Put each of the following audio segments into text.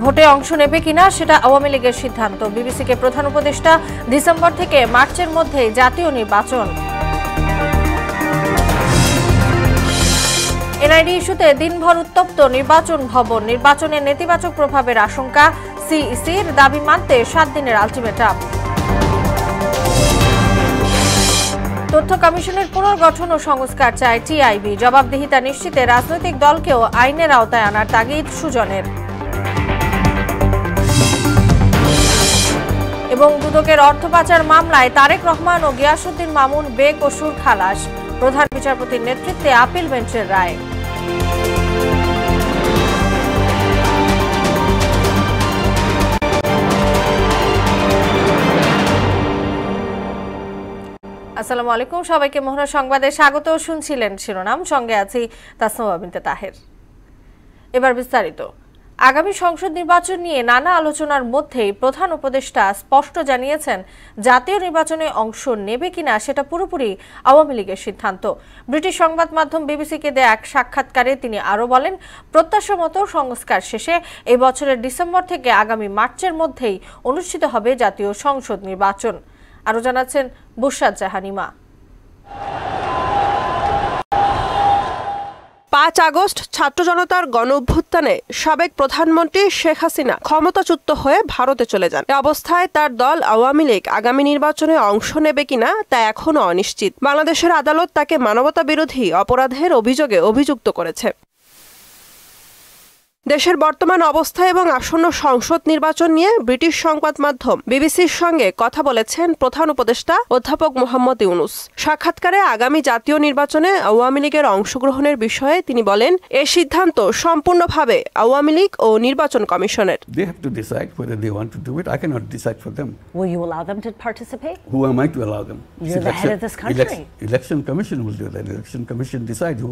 ভোটে অংশ নেবে কিনা সেটা আওয়ামী লীগের সিদ্ধান্ত। বিবিসিকে প্রধান উপদেষ্টা, ডিসেম্বর থেকে মার্চের মধ্যে জাতীয় নির্বাচন। এনআইডি ইস্যুতে দিনভর উত্তপ্ত নির্বাচন ভবন। নির্বাচনের নেতিবাচক প্রভাবের আশঙ্কা। সিইসির দাবি মানতে 7 দিনের আলটিমেটাম। তথ্য কমিশনের পুনর্গঠন ও সংস্কার চায় টিআইবি। জবাবদিহিতা নিশ্চিতে রাজনৈতিক দলকেও আইনের আওতায় আনার তাগিদ সুজনের। এবং দুদকের অর্থ পাচার মামলায় তারেক রহমান ও গিয়াসউদ্দিন মামুন বেকসুর খালাস। প্রধান বিচারপতির নেতৃত্বে আপিল বেঞ্চের রায়। আসসালামু আলাইকুম, সবাইকে মোহনা সংবাদে স্বাগত। শুনছিলেন শিরোনাম, সঙ্গে আছি তাসনুয়া বিনতে তাহের। এবার বিস্তারিত। আগামী সংসদ নির্বাচন নিয়ে নানা আলোচনার মধ্যেই প্রধান উপদেষ্টা স্পষ্ট জানিয়েছেন জাতীয় নির্বাচনে অংশ নেবে কিনা সেটা পুরোপুরি আওয়ামী লীগের সিদ্ধান্ত। ব্রিটিশ সংবাদ মাধ্যম বিবিসিকে দেয়া এক সাক্ষাৎকারে তিনি আরও বলেন, প্রত্যাশামতো সংস্কার শেষে এই বছরের ডিসেম্বর থেকে আগামী মার্চের মধ্যেই অনুষ্ঠিত হবে জাতীয় সংসদ নির্বাচন। আরও জানাচ্ছেন বুশরাত জাহানিমা। 5 আগস্ট ছাত্র জনতার গণ অভ্যুত্থানে সাবেক প্রধানমন্ত্রী শেখ হাসিনা ক্ষমতাচ্যুত হয়ে ভারতে চলে যান। এ অবস্থায় তার দল আওয়ামী লীগ আগামী নির্বাচনে অংশ নেবে কিনা তা এখনও অনিশ্চিত। বাংলাদেশের আদালত তাকে মানবতা বিরোধী অপরাধের অভিযোগে অভিযুক্ত করেছে। দেশের বর্তমান অবস্থা এবং আসন্ন সংসদ নির্বাচন নিয়ে ব্রিটিশ সংবাদ মাধ্যম বিবিসির সঙ্গে কথা বলেছেন প্রধান উপদেষ্টা অধ্যাপক মোহাম্মদ ইউনুস। সাক্ষাৎকারে আগামী জাতীয় নির্বাচনে আওয়ামী লীগের অংশগ্রহণের বিষয়ে তিনি বলেন, এই সিদ্ধান্ত সম্পূর্ণভাবে আওয়ামী লীগ ও নির্বাচন কমিশনের। They have to decide whether they want to do it. I cannot decide for them. Will you allow them to participate? Who am I to allow them? You're the head of this country. Election Commission will do that. Election Commission decides who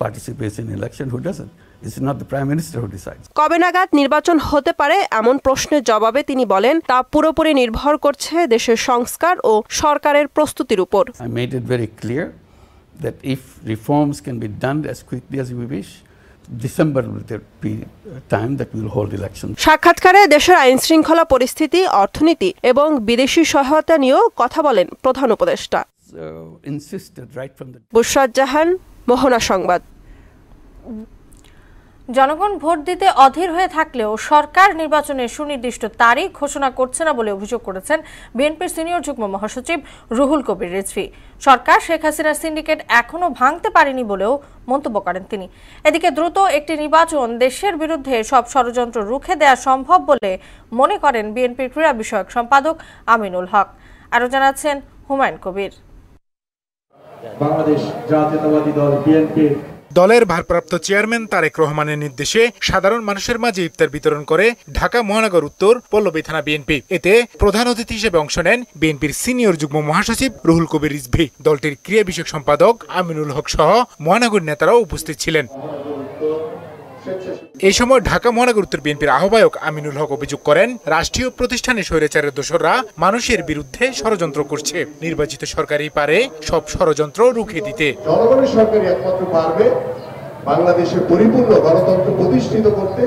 participates in election, who doesn't. It's not the Prime Minister who decides. কবে নাগাদ নির্বাচন হতে পারে এমন প্রশ্নের জবাবে তিনি বলেন, তা পুরোপুরি নির্ভর করছে দেশের সংস্কার ও সরকারের প্রস্তুতির উপর। I made it very clear that if reforms can be done as quickly as we wish, December will be time that we will hold elections. সাক্ষাৎকারে দেশের আইন শৃঙ্খলা পরিস্থিতি, অর্থনীতি এবং বিদেশি সহায়তা নিয়েও কথা বলেন প্রধান উপদেষ্টা। বুশরাত জাহান, মোহনা সংবাদ। জনগণ ভোট দিতে অধীর হয়ে থাকলেও সরকার নির্বাচনের সুনির্দিষ্ট তারিখ ঘোষণা করছে না বলে অভিযোগ করেছেন বিএনপির সিনিয়র যুগ্ম মহাসচিব রুহুল কবির রিজভী। সরকার শেখ হাসিনার সিন্ডিকেট এখনো ভাঙতে পারেনি বলেও মন্তব্য করেন তিনি। এদিকে দ্রুত একটি নির্বাচন দেশের বিরুদ্ধে সব ষড়যন্ত্র রুখে দেওয়া সম্ভব বলে মনে করেন বিএনপির ক্রীড়া বিষয়ক সম্পাদক আমিনুল হক। আরও জানাচ্ছেন হুমায়ুন কবির। বাংলাদেশ জাতীয়তাবাদী দল বিএনপির দলের ভারপ্রাপ্ত চেয়ারম্যান তারেক রহমানের নির্দেশে সাধারণ মানুষের মাঝে ইফতার বিতরণ করে ঢাকা মহানগর উত্তর পল্লবী থানা বিএনপি। এতে প্রধান অতিথি হিসেবে অংশ নেন বিএনপির সিনিয়র যুগ্ম মহাসচিব রুহুল কবির রিজভী। দলটির ক্রীড়া বিষয়ক সম্পাদক আমিনুল হক সহ মহানগর নেতারাও উপস্থিত ছিলেন। এই সময় ঢাকা মহানগর উত্তর বিএনপির আহ্বায়ক আমিনুল হক অভিযোগ করেন, রাষ্ট্রীয় প্রতিষ্ঠানে স্বৈরাচারের দোসররা মানুষের বিরুদ্ধে ষড়যন্ত্র করছে। নির্বাচিত সরকারই পারে সব ষড়যন্ত্র রুখে দিতে। জনগণের সরকারই একমাত্র পারবে বাংলাদেশে পরিপূর্ণ গণতন্ত্র প্রতিষ্ঠিত করতে,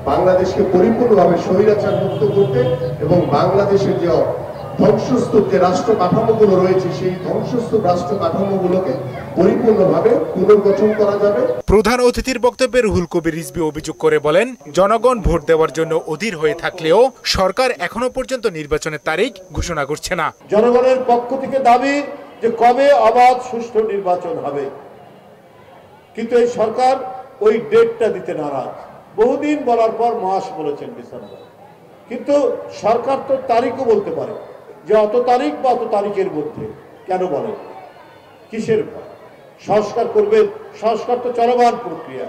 বাংলাদেশকে পরিপূর্ণভাবে স্বৈরাচার মুক্ত করতে এবং বাংলাদেশের যে ধ্বংসস্তূপ যে রাষ্ট্র কাঠামোগুলো রয়েছে সেই ধ্বংসস্তূপ রাষ্ট্র কাঠামোগুলোকে পরিপূর্ণভাবে পুনর্গঠন করা যাবে। প্রধান অতিথির বক্তব্যে রুহুল কবির রিজভী অভিযোগ করে বলেন, জনগণ ভোট দেওয়ার জন্য অধীর হয়ে থাকলেও সরকার এখনো পর্যন্ত নির্বাচনের তারিখ ঘোষণা করছে না। জনগণের পক্ষ থেকে দাবি যে কবে অবাধ সুষ্ঠু নির্বাচন হবে, কিন্তু এই সরকার ওই ডেটটা দিতে নারাজ। বহুদিন বলার পর মাস বলেছেন ডিসেম্বর, কিন্তু সরকার তো তারিখও বলতে পারে যে অত তারিখ বা অত তারিখের মধ্যে। কেন বলেন? কিসের ভয়? সংস্কার করবেন, সংস্কার তো চলমান প্রক্রিয়া।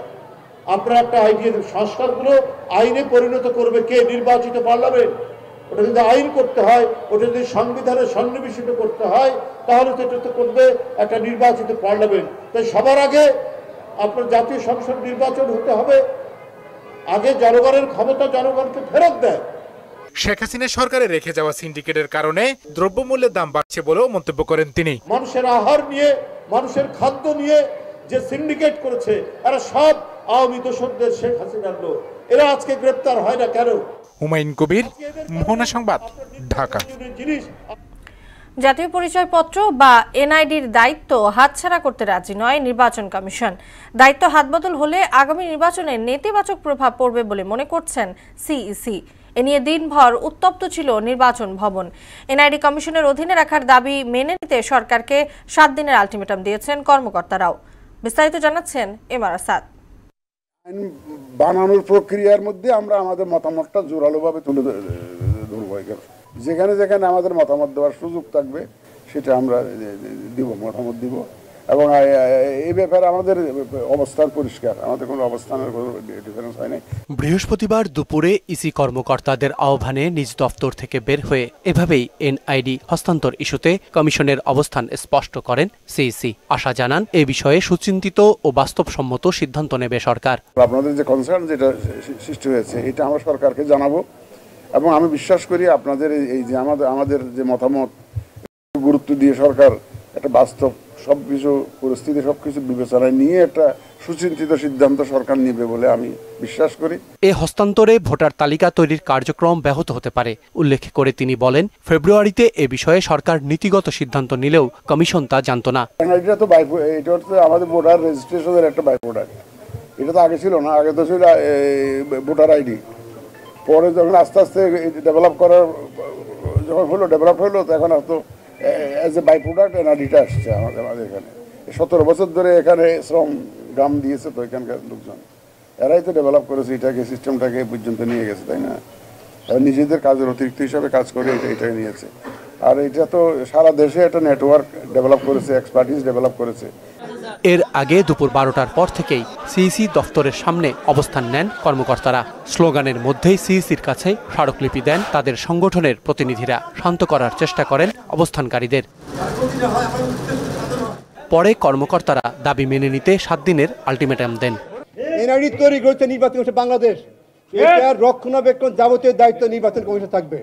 আপনারা একটা আইডিয়া দেন, সংস্কারগুলো আইনে পরিণত করবে কে? নির্বাচিত পার্লামেন্ট। ওটা যদি আইন করতে হয়, ওটা যদি সংবিধানে সন্নিবেশিত করতে হয়, তাহলে তো এটা তো করবে একটা নির্বাচিত পার্লামেন্ট। তাই সবার আগে আপনার জাতীয় সংসদ নির্বাচন হতে হবে। আগে জনগণের ক্ষমতা জনগণকে ফেরত দেয়। শেখ হাসিনা সরকারে রেখে যাওয়া সিন্ডিকেটের কারণে দ্রব্যমূল্যের দাম বাড়ছে বলেও মন্তব্য করেন তিনি। মানুষের আহার নিয়ে, মানুষের খাদ্য নিয়ে যে সিন্ডিকেট করেছে, এরা সব আওয়ামী দোসরদের শেখ হাসিনার লোক। এরা আজকে গ্রেপ্তার হয় না কেন? হুমায়ুন কবির, মোহনা সংবাদ, ঢাকা। জাতীয় পরিচয়পত্র বা এনআইডির দায়িত্ব হাতছাড়া করতে রাজি নয় নির্বাচন কমিশন। দায়িত্ব হাতবদল হলে আগামী নির্বাচনে নেতিবাচক প্রভাব পড়বে বলে মনে করছেন সিইসি। এ নিয়ে দিনভর উত্তপ্ত ছিল নির্বাচন ভবন। এনআইডি কমিশনের অধীনে রাখার দাবি মেনে নিতে সরকারকে 7 দিনের আলটিমেটাম দিয়েছেন কর্মকর্তারাও। বিস্তারিত জানাচ্ছেন এমআর আসাদ। বানানোর প্রক্রিয়ার মধ্যে আমরা আমাদের মতামতটা জোরালোভাবে তুলে ধরবো। যেখানে যেখানে আমাদের মতামত দেওয়ার সুযোগ থাকবে সেটা আমরা দিব, মতামত দিব। এবং এই ব্যাপারে আমাদের অবস্থান পরিষ্কার, আমাদের কোনো অবস্থানের কোনো ডিফারেন্স হয় নাই। বৃহস্পতিবার দুপুরে ইসি কর্মকর্তাদের আহ্বানে নিজ দফতর থেকে বের হয়ে এভাবেই এনআইডি হস্তান্তর ইস্যুতে কমিশনের অবস্থান স্পষ্ট করেন সিইসি। আশা জানান এ বিষয়ে সুচিন্তিত ও বাস্তবসম্মত সিদ্ধান্ত নেবে সরকার। আপনাদের যে কনসার্ন যেটা সৃষ্টি হয়েছে এটা আমরা সরকারকে জানাবো এবং আমি বিশ্বাস করি আপনাদের এই যে আমাদের যে মতামত গুরুত্ব দিয়ে সরকার একটা বাস্তব সবকিছু পরিস্থিতি সবকিছু বিবেচনায় নিয়ে একটা সুচিন্তিত সিদ্ধান্ত সরকার নেবে বলে আমি বিশ্বাস করি। এ হস্তান্তরে ভোটার তালিকা তৈরির কার্যক্রম ব্যাহত হতে পারে উল্লেখ করে তিনি বলেন, ফেব্রুয়ারিতে এ বিষয়ে সরকার নীতিগত সিদ্ধান্ত নিলেও কমিশন তা জানত না। এটা তো এটা হচ্ছে আমাদের ভোটার রেজিস্ট্রেশনের একটা বাই প্রোডাক্ট। এটা তো আগে ছিল না, আগে তো ছিল ভোটার আইডি। পরে যখন আস্তে আস্তে ডেভেলপ হলো তখন তো অ্যাজ এ বাই প্রোডাক্ট এনআইডিটা আসছে আমাদের এখানে। 17 বছর ধরে এখানে শ্রম গাম দিয়েছে তো এখানকার লোকজন, এরাই তো ডেভেলপ করেছে এটাকে, সিস্টেমটাকে পর্যন্ত নিয়ে গেছে, তাই না? নিজেদের কাজের অতিরিক্ত হিসাবে কাজ করে এটাই নিয়েছে। আর এটা তো সারা দেশে একটা নেটওয়ার্ক ডেভেলপ করেছে, এক্সপার্টিস ডেভেলপ করেছে। এর আগে দুপুর 12টার পর থেকেই সিইসি দফতরের সামনে অবস্থান নেন কর্মকর্তারা। স্লোগানের মধ্যেই সিইসির কাছে স্মারকলিপি দেন তাদের সংগঠনের প্রতিনিধিরা। শান্ত করার চেষ্টা করেন অবস্থানকারীদের। পরে কর্মকর্তারা দাবি মেনে নিতে 7 দিনের আলটিমেটাম দেন। এনআইডি তৈরি করতে নির্বাচন করছে বাংলাদেশ, এটার রক্ষণাবেক্ষণ যাবতীয় দায়িত্ব নির্বাচন কমিশন থাকবে।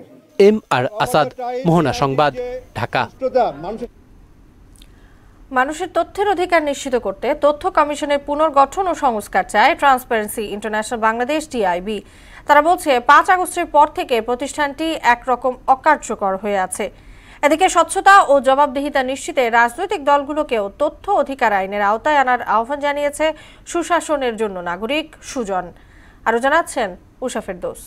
এমআর আসাদ, মোহনা সংবাদ, ঢাকা। মানুষের তথ্যের অধিকার নিশ্চিত করতে তথ্য কমিশনের পুনর্গঠন ও সংস্কার চায় ট্রান্সপারেন্সি ইন্টারন্যাশনাল বাংলাদেশ টিআইবি। তারা বলছে 5 আগস্টের পর থেকে প্রতিষ্ঠানটি একরকম অকার্যকর হয়ে আছে। এদিকে স্বচ্ছতা ও জবাবদিহিতা নিশ্চিতে রাজনৈতিক দলগুলোকেও তথ্য অধিকার আইনের আওতায় আনার আহ্বান জানিয়েছে সুশাসনের জন্য নাগরিক সুজন। আরও জানাচ্ছেন উষা ফেরদৌস।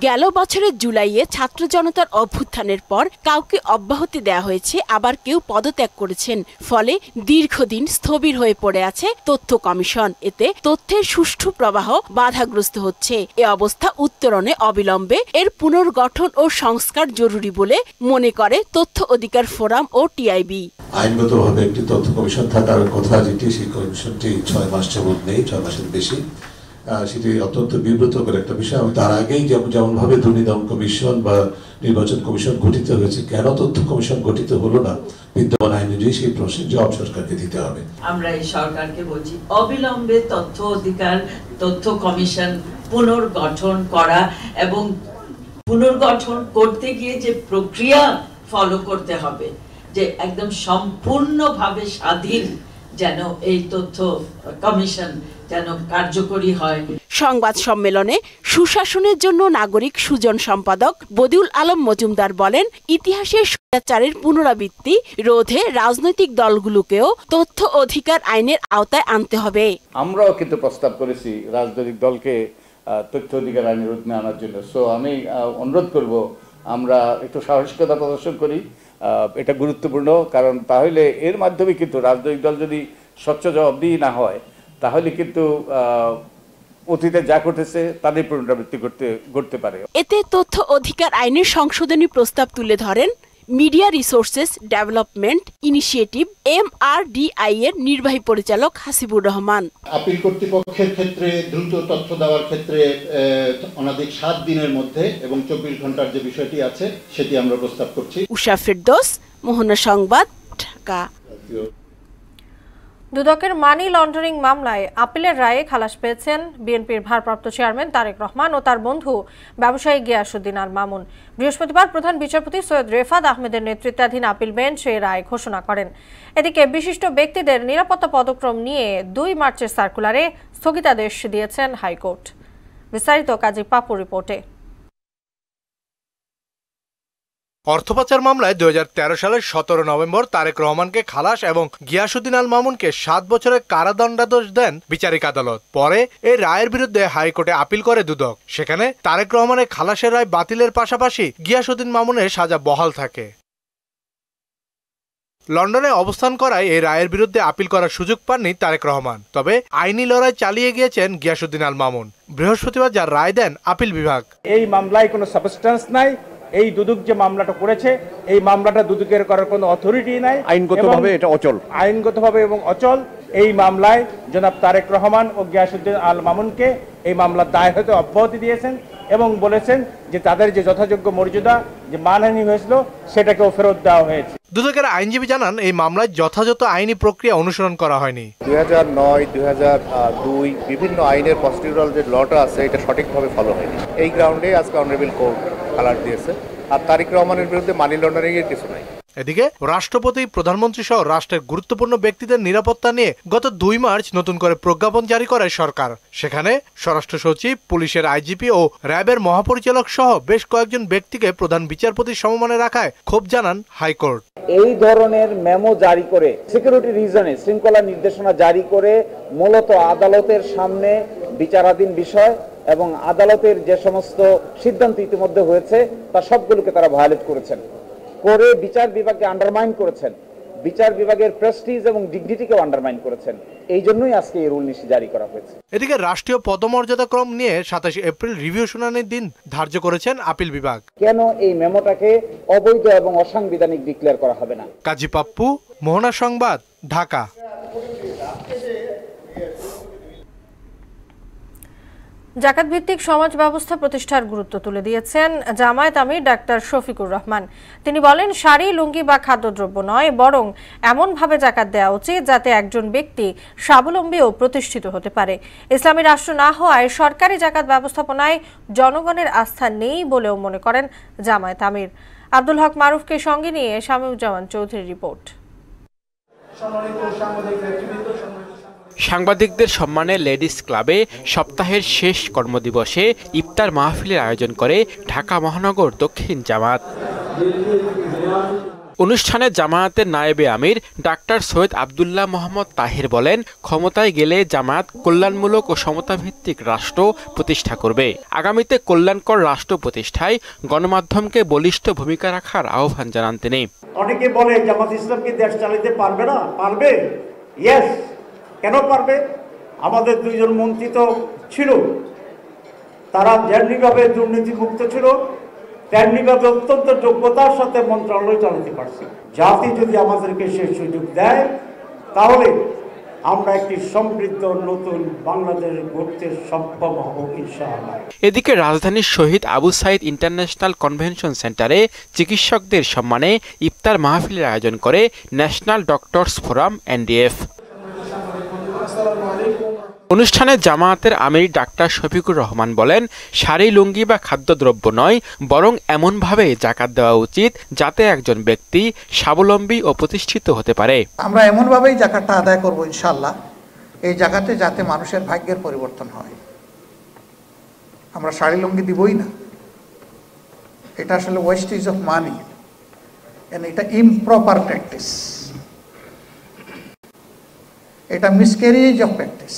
গেল বছরের জুলাইয়ে ছাত্র জনতার অভ্যুত্থানের পর কাউকে অব্যাহতি দেয়া হয়েছে, আবার কেউ পদত্যাগ করেছেন। ফলে দীর্ঘদিন স্থবির হয়ে পড়ে আছে তথ্য কমিশন। এতে তথ্যের সুষ্ঠু প্রবাহ বাধাগ্রস্ত হচ্ছে। এ অবস্থা উত্তরণে অবিলম্বে এর পুনর্গঠন ও সংস্কার জরুরি বলে মনে করে তথ্য অধিকার ফোরাম ও টিআইবি। আইনগতভাবে একটি তথ্য কমিশন থাকার কথা, যেটি সেই কমিশনটি 6 মাস যাবত নেই, 6 মাসের বেশি। সেটি অত্যন্ত বিব্রতকর একটা বিষয়। আমি তার আগেই যেমন ভাবে দুর্নীতি দমন কমিশন বা নির্বাচন কমিশন গঠিত হয়েছে, কেন তথ্য কমিশন গঠিত হলো না, বিদ্যমান আইন অনুযায়ী সেই প্রশ্নের জবাব সরকারকে দিতে হবে। আমরা এই সরকারকে বলছি অবিলম্বে তথ্য অধিকার তথ্য কমিশন পুনর্গঠন করা এবং পুনর্গঠন করতে গিয়ে যে প্রক্রিয়া ফলো করতে হবে, যে একদম সম্পূর্ণভাবে স্বাধীন যেন এই তথ্য কমিশন যেন কার্যকরী হয়। সংবাদ সম্মেলনে সুশাসনের জন্য নাগরিক সুজন সম্পাদক বদিউল আলম মজুমদার বলেন, ইতিহাসের স্বৈরাচারের পুনরাবৃত্তি রোধে রাজনৈতিক দলগুলোকেও তথ্য অধিকার আইনের আওতায় আনতে হবে। আমরাও কিন্তু প্রস্তাব করেছি রাজনৈতিক দলকে তথ্য অধিকার আইনের অধীনে আনার জন্য। সো আমি অনুরোধ করব আমরা একটু সাহসিকতা প্রদর্শন করি, এটা গুরুত্বপূর্ণ। কারণ তাহলে এর মাধ্যমে কিন্তু রাজনৈতিক দল যদি স্বচ্ছ জবাবদিহি না হয়, তাহলে কিন্তু অতীতে যা ঘটেছে তাদের পুনরাবৃত্তি করতে পারে। এতে তথ্য অধিকার আইনের সংশোধনী প্রস্তাব তুলে ধরেন media resources development initiative MRDI এর নির্বাহী পরিচালক হাসিবুর রহমান। আপিল কর্তৃপক্ষের ক্ষেত্রে দ্রুত তথ্য দেওয়ার ক্ষেত্রে অনধিক 7 দিনের মধ্যে এবং 24 ঘন্টার যে বিষয়টি আছে সেটি আমরা প্রস্তাব করছি। উষা ফেরদৌস, মোহনা সংবাদ, ঢাকা। দুদকের মানি লন্ডারিং মামলায় আপিলের রায়ে খালাস পেয়েছেন বিএনপির ভারপ্রাপ্ত চেয়ারম্যান তারেক রহমান ও তার বন্ধু ব্যবসায়ী গিয়াসউদ্দিন আল মামুন। বৃহস্পতিবার প্রধান বিচারপতি সৈয়দ রেফাত আহমেদের নেতৃত্বাধীন আপিল বেঞ্চ এই রায় ঘোষণা করেন। এদিকে বিশিষ্ট ব্যক্তিদের নিরাপত্তা পদক্রম নিয়ে 2 মার্চের সার্কুলারে স্থগিতাদেশ দিয়েছেন হাইকোর্ট। বিস্তারিত কাজী পাপু রিপোর্টে। অর্থপাচার মামলায় 2013 সালের 17 নভেম্বর তারেক রহমানকে খালাস এবং গিয়াসউদ্দিন আল মামুনকে 7 বছরের কারাদণ্ডাদেশ দেন বিচারিক আদালত। পরে এই রায়ের বিরুদ্ধে হাইকোর্টে আপিল করে দুদক। সেখানে তারেক রহমানের খালাসের রায় বাতিলের পাশাপাশি গিয়াসউদ্দিন মামুনের সাজা বহাল থাকে। লন্ডনে অবস্থান করায় এই রায়ের বিরুদ্ধে আপিল করার সুযোগ পাননি তারেক রহমান, তবে আইনি লড়াই চালিয়ে গিয়েছেন গিয়াসউদ্দিন আল মামুন। বৃহস্পতিবার যার রায় দেন আপিল বিভাগ। এই মামলায় কোনো সাবস্টেন্স নাই। এই দুদক যে মামলাটা করেছে, এই মামলাটা দুদকের করার কোনো অথরিটি নাই, আইনগতভাবে এটা অচল, আইনগতভাবে এবং অচল। এই মামলায় জনাব তারেক রহমান ও গিয়াসউদ্দিন আল মামুনকে এই মামলার দায় হতে অব্যাহতি দিয়েছেন এবং বলেছেন যে তাদের যে যথাযোগ্য মর্যাদা যে মানহানি হয়েছিল সেটাকেও ফেরত দেওয়া হয়েছে। দুদকের আইনজীবী জানান এই মামলায় যথাযথ আইনি প্রক্রিয়া অনুসরণ করা হয়নি। 2009, 2002 বিভিন্ন আইনের প্রসিডিউরাল যে লটা আছে এটা সঠিকভাবে ফলো হয়নি। এই গ্রাউন্ডে আজকে অনারেবল কোর্ট খালাস দিয়েছে। আর তারেক রহমানের বিরুদ্ধে মানি লন্ডারিং এর কিছু নাই। এদিকে রাষ্ট্রপতি, প্রধানমন্ত্রী সহ রাষ্ট্রের গুরুত্বপূর্ণ ব্যক্তিদের নিরাপত্তা নিয়ে গত 2 মার্চ নতুন করে প্রজ্ঞাপন জারি করে সরকার। সেখানে স্বরাষ্ট্র সচিব, পুলিশের আইজিপি ও র্যাবের মহাপরিচালক সহ বেশ কয়েকজন ব্যক্তিকে প্রধান বিচারপতির সমমানে রাখায় ক্ষোভ জানান হাইকোর্ট। এই ধরনের মেমো জারি করে সিকিউরিটি রিজনে শৃঙ্খলা নির্দেশনা জারি করে মূলত আদালতের সামনে বিচারাধীন বিষয় এবং আদালতের যে সমস্ত সিদ্ধান্ত ইতিমধ্যে হয়েছে তার সবগুলোকে তারা ভায়োলেট করেছেন, করে বিচার বিভাগকে আন্ডারমাইন করেছেন, বিচার বিভাগের প্রেস্টিজ এবং ডিগনিটিকে আন্ডারমাইন করেছেন। এই জন্যই আজকে এই রুল জারি করা হয়েছে। এদিকে রাষ্ট্রীয় পদমর্যাদা ক্রম নিয়ে 27 এপ্রিল রিভিউ শুনানির দিন ধার্য করেছেন আপিল বিভাগ। কেন এই মেমোটাকে অবৈধ এবং অসাংবিধানিক ডিক্লেয়ার করা হবে না? কাজী পাপ্পু, মোহনা সংবাদ, ঢাকা। জাকাত ভিত্তিক সমাজ ব্যবস্থা প্রতিষ্ঠার গুরুত্ব তুলে দিয়েছেন জামায়াত আমির ডাক্তার শফিকুর রহমান। তিনি বলেন, শাড়ি, লুঙ্গি বা খাদ্যদ্রব্য নয়, বরং এমনভাবে জাকাত দেওয়া উচিত যাতে একজন ব্যক্তি স্বাবলম্বী ও প্রতিষ্ঠিত হতে পারে। ইসলামী রাষ্ট্র না হওয়ায় সরকারি জাকাত ব্যবস্থাপনায় জনগণের আস্থা নেই বলেও মনে করেন জামায়াত আমির। আব্দুল হক মারুফকে সঙ্গে নিয়ে শামীউজ্জামান চৌধুরীর রিপোর্ট। সাংবাদিকদের সম্মানে লেডিস ক্লাবে সপ্তাহের শেষ কর্মদিবসে ইফতার মাহফিলের আয়োজন করে ঢাকা মহানগর দক্ষিণ জামায়াত। অনুষ্ঠানে জামায়াতের নায়েবে আমির ডাক্তার সৈয়দ আব্দুল্লাহ মোহাম্মদ তাহির বলেন, ক্ষমতায় গেলে জামায়াত কল্যাণমূলক ও সমতাভিত্তিক রাষ্ট্র প্রতিষ্ঠা করবে। আগামীতে কল্যাণকর রাষ্ট্র প্রতিষ্ঠায় গণমাধ্যমকে বলিষ্ঠ ভূমিকা রাখার আহ্বান জানান তিনি। অনেকে বলে জামাত ইসলাম কি দেশ চালাতে পারবে না? পারবে। ইয়েস, কেন পারবে? আমাদের 2 জন মন্ত্রী তো ছিল, তারা যেমনিভাবে দুর্নীতিমুক্ত ছিল তেমনিভাবে অত্যন্ত যোগ্যতার সাথে মন্ত্রণালয় চালাতে পারছে। জাতি যদি আমাদেরকে সে সুযোগ দেয় তাহলে আমরা একটি সমৃদ্ধ নতুন বাংলাদেশ গড়তে সক্ষম হব ইনশাআল্লাহ। এদিকে রাজধানীর শহীদ আবু সাইদ ইন্টারন্যাশনাল কনভেনশন সেন্টারে চিকিৎসকদের সম্মানে ইফতার মাহফিলের আয়োজন করে ন্যাশনাল ডক্টরস ফোরাম NDF। অনুষ্ঠানে জামায়াতের আমির ডাক্তার শফিকুর রহমান বলেন, শাড়ি, লুঙ্গি বা খাদ্যদ্রব্য নয়, বরং এমনভাবে জাকাত দেওয়া উচিত যাতে একজন ব্যক্তি স্বাবলম্বী ও প্রতিষ্ঠিত হতে পারে। আমরা এমনভাবেই জাকাতটা আদায় করব ইনশাআল্লাহ, এই জাকাতে যাতে মানুষের ভাগ্যের পরিবর্তন হয়। আমরা শাড়ি লুঙ্গি দিবই না, এটা আসলে ওয়েস্টেজ অফ মানি, এটা ইমপ্রপার প্র্যাকটিস, এটা মিসক্যারেজ অফ প্র্যাকটিস,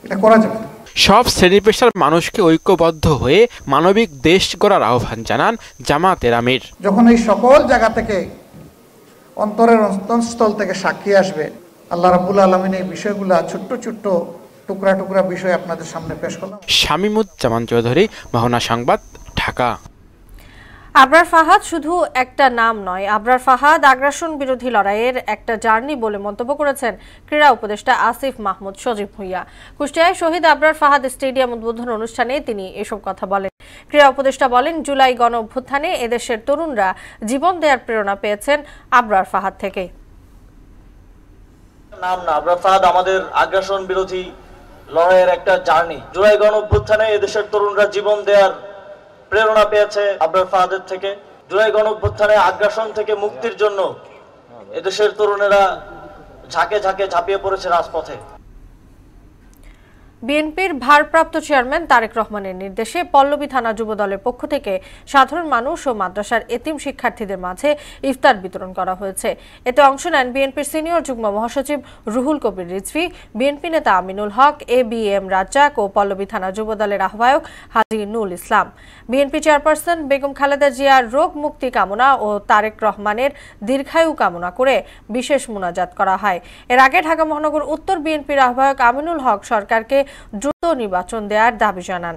এটা করা যাবে না। সব শ্রেণী পেশার মানুষকে ঐক্যবদ্ধ হয়ে মানবিক দেশ গড়ার আহ্বান জানান জামায়াতের আমির। যখন এই সকল জায়গা থেকে অন্তরের অন্তঃস্থল থেকে সাক্ষী আসবে, আল্লাহ রাব্বুল আলামিন এই বিষয়গুলো ছোট্ট ছোট্ট টুকরা টুকরা বিষয় আপনাদের সামনে পেশ করলাম। শামীমুজ্জামান চৌধুরী, মোহনা সংবাদ, ঢাকা। আবরার ফাহাদ শুধু একটা নাম নয়, আবরার ফাহাদ আগ্রাসন বিরোধী লড়াইয়ের একটা জার্নি বলে মন্তব্য করেছেন ক্রীড়া উপদেষ্টা আসিফ মাহমুদ সজীব ভুঁইয়া। কুষ্টিয়ায় শহীদ আবরার ফাহাদ স্টেডিয়াম উদ্বোধন অনুষ্ঠানে তিনি এসব কথা বলেন। ক্রীড়া উপদেষ্টা বলেন, জুলাই গণ অভ্যুত্থানে এদেশের তরুণরা জীবন দেওয়ার প্রেরণা পেয়েছেন আবরার ফাহাদ থেকে। নাম না, আবরার ফাহাদ আমাদের আগ্রাসন বিরোধী লড়াইয়ের একটা জার্নি। জুলাই গণঅভ্যুত্থানে এদেশের তরুণরা জীবন দেওয়ার প্রেরণা পেয়েছে আবরার ফাহাদের থেকে। জুলাই গণঅভ্যুত্থানে আগ্রাসন থেকে মুক্তির জন্য এদেশের তরুণেরা ঝাঁকে ঝাঁকে ঝাঁপিয়ে পড়েছে রাজপথে। বিএনপির ভারপ্রাপ্ত চেয়ারম্যান তারেক রহমানের নির্দেশে পল্লবী থানা যুবদলের পক্ষ থেকে সাধারণ মানুষ ও মাদ্রাসার এতিম শিক্ষার্থীদের মাঝে ইফতার বিতরণ করা হয়েছে। এতে অংশ নেন বিএনপির সিনিয়র যুগ্ম মহাসচিব রুহুল কবির রিজভী, বিএনপি নেতা আমিনুল হক, এবিএম রাজ্জাক ও পল্লবী থানা যুবদলের আহ্বায়ক হাজী নুল ইসলাম। বিএনপি চেয়ারপারসন বেগম খালেদা জিয়ার রোগ মুক্তি কামনা ও তারেক রহমানের দীর্ঘায়ু কামনা করে বিশেষ মুনাজাত করা হয়। এর আগে ঢাকা মহানগর উত্তর বিএনপির আহ্বায়ক আমিনুল হক সরকারকে দ্রুত নির্বাচন দেওয়ার দাবি জানান।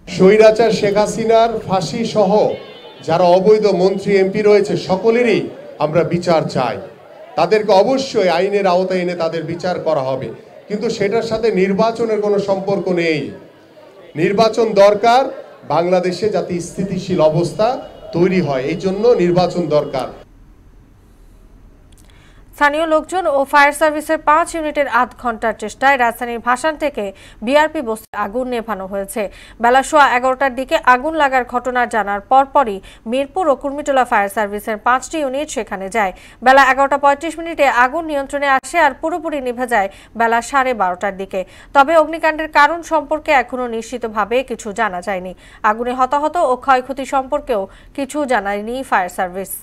স্বৈরাচার শেখ হাসিনার ফাঁসি সহ যারা অবৈধ মন্ত্রী এমপি রয়েছে সকলেরই আমরা বিচার চাই। তাদেরকে অবশ্যই আইনের আওতায় এনে তাদের বিচার করা হবে, কিন্তু সেটার সাথে নির্বাচনের কোনো সম্পর্ক নেই। নির্বাচন দরকার, বাংলাদেশে যাতে স্থিতিশীল অবস্থা তৈরি হয়, এই জন্য নির্বাচন দরকার। স্থানীয় লোকজন ও ফায়ার সার্ভিসের ৫ ইউনিটের আধ ঘন্টার চেষ্টায় রাজধানীর ভাসান থেকে বিআরপি বস্তিতে আগুন নেভানো হয়েছে। বেলা 11:15টার দিকে আগুন লাগার ঘটনা জানার পরপরই মিরপুর ও কুর্মিটোলা ফায়ার সার্ভিসের ৫টি ইউনিট সেখানে যায়। বেলা 11:35 আগুন নিয়ন্ত্রণে আসে আর পুরোপুরি নিভে যায় বেলা 12:30টার দিকে। তবে অগ্নিকাণ্ডের কারণ সম্পর্কে এখনও নিশ্চিতভাবে কিছু জানা যায়নি। আগুনে হতাহত ও ক্ষয়ক্ষতি সম্পর্কেও কিছু জানায়নি ফায়ার সার্ভিস।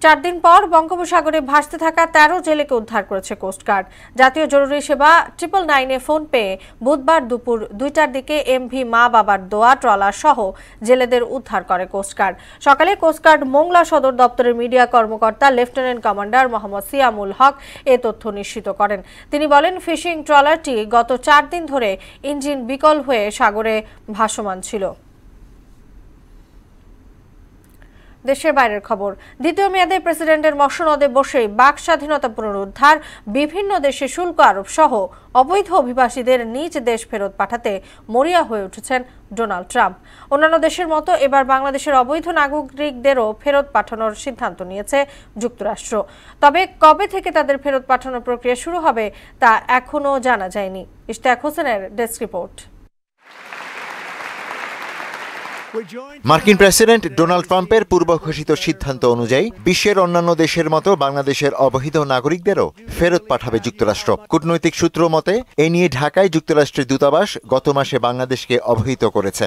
৪ দিন পর বঙ্গোপসাগরে ভাসতে থাকা ১৩ জেলেকে উদ্ধার করেছে কোস্টগার্ড। জাতীয় জরুরি সেবা 999-এ ফোন পেয়ে বুধবার দুপুর ২টার দিকে এমভি মা বাবার দোয়া ট্রলার সহ জেলেদের উদ্ধার করে কোস্টগার্ড। সকালে কোস্টগার্ড মোংলা সদর দপ্তরের মিডিয়া কর্মকর্তা লেফটেন্যান্ট কমান্ডার মোহাম্মদ সিয়ামুল হক এ তথ্য নিশ্চিত করেন। তিনি বলেন, ফিশিং ট্রলারটি গত ৪ দিন ধরে ইঞ্জিন বিকল হয়ে সাগরে ভাসমান ছিল। দেশের বাইরের খবর। দ্বিতীয় মেয়াদে প্রেসিডেন্টের মসনদে বসেই বাক স্বাধীনতা পুনরুদ্ধার, বিভিন্ন দেশে শুল্ক আরোপ সহ অবৈধ অভিবাসীদের নিজ দেশ ফেরত পাঠাতে মরিয়া হয়ে উঠেছেন ডোনাল্ড ট্রাম্প। অন্যান্য দেশের মতো এবার বাংলাদেশের অবৈধ নাগরিকদেরও ফেরত পাঠানোর সিদ্ধান্ত নিয়েছে যুক্তরাষ্ট্র। তবে কবে থেকে তাদের ফেরত পাঠানোর প্রক্রিয়া শুরু হবে তা এখনও জানা যায়নি। ইশতিয়াক হোসেনের ডেস্ক রিপোর্ট। মার্কিন প্রেসিডেন্ট ডোনাল্ড ট্রাম্পের পূর্ব ঘোষিত সিদ্ধান্ত অনুযায়ী বিশ্বের অন্যান্য দেশের মতো বাংলাদেশের অবৈধ নাগরিকদেরও ফেরত পাঠাবে যুক্তরাষ্ট্র। কূটনৈতিক সূত্র মতে এ নিয়ে ঢাকায় যুক্তরাষ্ট্রের দূতাবাস গত মাসে বাংলাদেশকে অবহিত করেছে।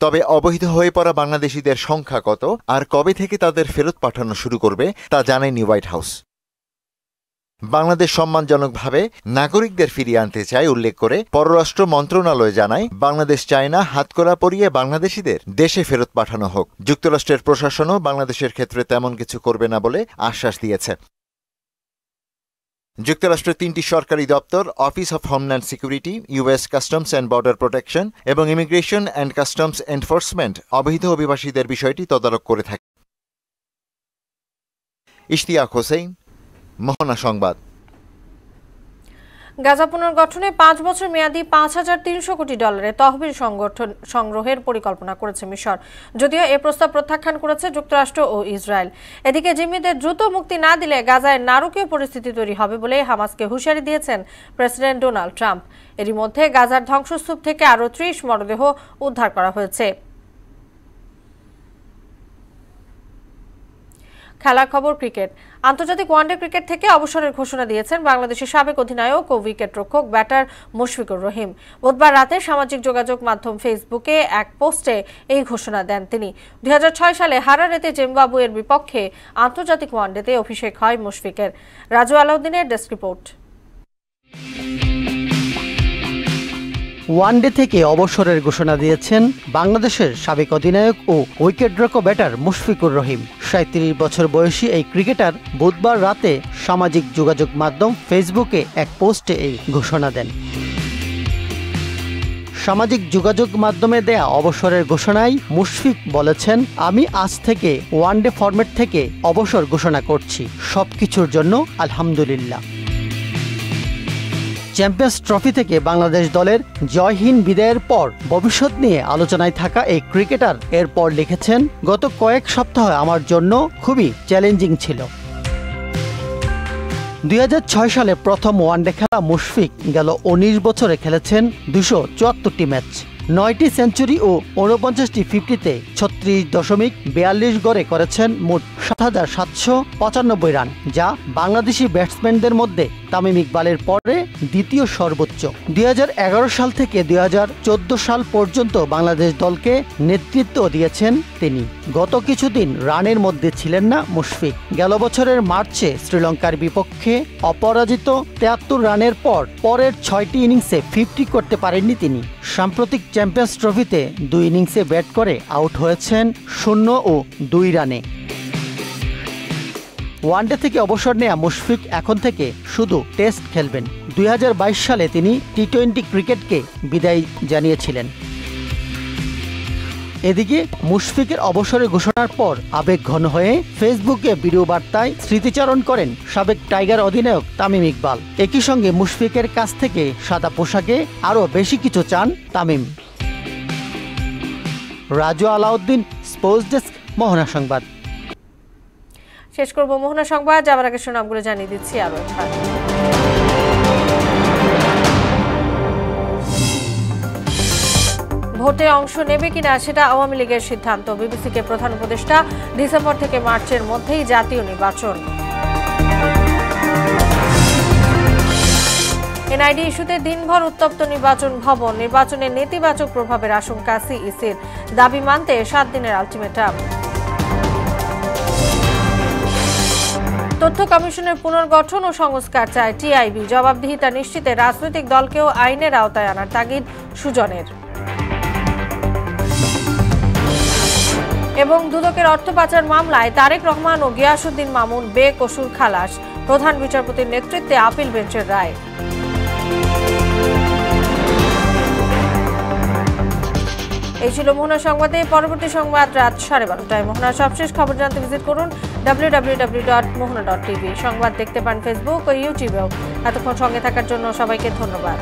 তবে অবৈধ হয়ে পড়া বাংলাদেশিদের সংখ্যা কত আর কবে থেকে তাদের ফেরত পাঠানো শুরু করবে তা জানায়নি হোয়াইট হাউস। বাংলাদেশ সম্মানজনকভাবে নাগরিকদের ফিরিয়ে আনতে চায় উল্লেখ করে পররাষ্ট্র মন্ত্রণালয় জানায়, বাংলাদেশ চায় না হাতকড়া পরিয়ে বাংলাদেশিদের দেশে ফেরত পাঠানো হোক। যুক্তরাষ্ট্রের প্রশাসনও বাংলাদেশের ক্ষেত্রে তেমন কিছু করবে না বলে আশ্বাস দিয়েছে। যুক্তরাষ্ট্রের 3টি সরকারি দপ্তর office of homeland security, US customs and border protection এবং ইমিগ্রেশন অ্যান্ড কাস্টমস এনফোর্সমেন্ট অবৈধ অভিবাসীদের বিষয়টি তদারক করে থাকে। ইশতিয়াক হোসেন, মোহনা সংবাদ। গাজা পুনর্গঠনে 5 বছর মেয়াদী $5,300 কোটি তহবিল সংগ্রহের পরিকল্পনা করেছে মিশর, যদিও এ প্রস্তাব প্রত্যাখ্যান করেছে যুক্তরাষ্ট্র ও ইসরায়েল। এদিকে জিম্মিদের দ্রুত মুক্তি না দিলে গাজায় নারকীয় পরিস্থিতি তৈরি হবে বলে হামাসকে হুঁশিয়ারি দিয়েছেন প্রেসিডেন্ট ডোনাল্ড ট্রাম্প। এরই মধ্যে গাজার ধ্বংসস্তূপ থেকে আরও 30 মরদেহ উদ্ধার করা হয়েছে। খেলার খবর। ক্রিকেট। আন্তর্জাতিক ওয়ানডে ক্রিকেট থেকে অবসরের ঘোষণা দিয়েছেন বাংলাদেশের সাবেক অধিনায়ক ও উইকেট রক্ষক ব্যাটার মুশফিকুর রহিম। বুধবার রাতে সামাজিক যোগাযোগ মাধ্যম ফেসবুকে এক পোস্টে এই ঘোষণা দেন তিনি। 2006 সালে হারারেতে জিম্বাবুয়ের বিপক্ষে আন্তর্জাতিক ওয়ানডেতে অভিষেক হয় মুশফিকের। রাজু আলাউদ্দিনের ডেস্ক রিপোর্ট। ওয়ানডে থেকে অবসরের ঘোষণা দিয়েছেন বাংলাদেশের সাবেক অধিনায়ক ও উইকেটরক্ষক ব্যাটার মুশফিকুর রহিম। 37 বছর বয়সী এই ক্রিকেটার বুধবার রাতে সামাজিক যোগাযোগ মাধ্যম ফেসবুকে এক পোস্টে এই ঘোষণা দেন। সামাজিক যোগাযোগ মাধ্যমে দেয়া অবসরের ঘোষণায় মুশফিক বলেছেন, আমি আজ থেকে ওয়ানডে ফরম্যাট থেকে অবসর ঘোষণা করছি। সবকিছুর জন্য আলহামদুলিল্লাহ। চ্যাম্পিয়ন্স ট্রফি থেকে বাংলাদেশ দলের জয়হীন বিদায়ের পর ভবিষ্যৎ নিয়ে আলোচনায় থাকা এই ক্রিকেটার এরপর লিখেছেন, গত কয়েক সপ্তাহ আমার জন্য খুবই চ্যালেঞ্জিং ছিল। 2006 সালে প্রথম ওয়ানডে খেলা মুশফিক গেল 19 বছরে খেলেছেন 274টি ম্যাচ, 9টি সেঞ্চুরি ও 49টি 50-তে 36.42 গড়ে করেছেন মোট 7,795 রান, যা বাংলাদেশি ব্যাটসম্যানদের মধ্যে তামিম ইকবালের পরে দ্বিতীয় সর্বোচ্চ। 2011 সাল থেকে 2014 সাল পর্যন্ত বাংলাদেশ দলকে নেতৃত্ব দিয়েছেন তিনি। গত কিছুদিন রানের মধ্যে ছিলেন না মুশফিক। গেল বছরের মার্চে শ্রীলঙ্কার বিপক্ষে অপরাজিত 73 রানের পর পরের 6টি ইনিংসে 50 করতে পারেননি তিনি। সাম্প্রতিক চ্যাম্পিয়ন্স ট্রফিতে 2 ইনিংসে ব্যাট করে আউট হয়েছেন 0 ও 2 রানে। ওয়ানডে থেকে অবসর নেয়া মুশফিক এখন থেকে শুধু টেস্ট খেলবেন। 2022 সালে তিনি টি-20 ক্রিকেটকে বিদায় জানিয়েছিলেন। এদিকে মুশফিকের অবসরের ঘোষণার পর আবেগ ঘন হয়ে ফেসবুকে ভিডিও বার্তায় স্মৃতিচারণ করেন সাবেক টাইগার অধিনায়ক তামিম ইকবাল। একই সঙ্গে মুশফিকের কাছ থেকে সাদা পোশাকে আরও বেশি কিছু চান তামিম। রাজু আলাউদ্দিন, স্পোর্টস ডেস্ক, মোহনা সংবাদ। শেষ করব মোহনা সংবাদ, যাবার আগে সুনামগুলো জানিয়ে দিচ্ছি আরো একবার। ভোটে অংশ নেবে কিনা সেটা আওয়ামী লীগের সিদ্ধান্ত। বিবিসিকে প্রধান উপদেষ্টা, ডিসেম্বর থেকে মার্চের মধ্যেই জাতীয় নির্বাচন। এনআইডি ইস্যুতে দিনভর উত্তপ্ত নির্বাচন ভবন। নির্বাচনের নেতিবাচক প্রভাবের আশঙ্কা সিইসির, দাবি মানতে 7 দিনের আলটিমেটাম। তথ্য কমিশনের পুনর্গঠন ও সংস্কার চায় টিআইবি। জবাবদিহিতা নিশ্চিতে রাজনৈতিক দলকেও আইনের আওতায় আনার তাগিদ সুজনের। এবং দুদকের অর্থ পাচার মামলায় তারেক রহমান ও গিয়াসউদ্দিন মামুন বেকসুর খালাস। প্রধান বিচারপতির নেতৃত্বে আপিল বেঞ্চের রায়। এই ছিল মোহনা সংবাদে। পরবর্তী সংবাদ রাত 12:30টায়। মোহনার সবশেষ খবর জানতে ভিজিট করুন www.mohana.tv। সংবাদ দেখতে পান ফেসবুক ও ইউটিউবেও। এতক্ষণ সঙ্গে থাকার জন্য সবাইকে ধন্যবাদ।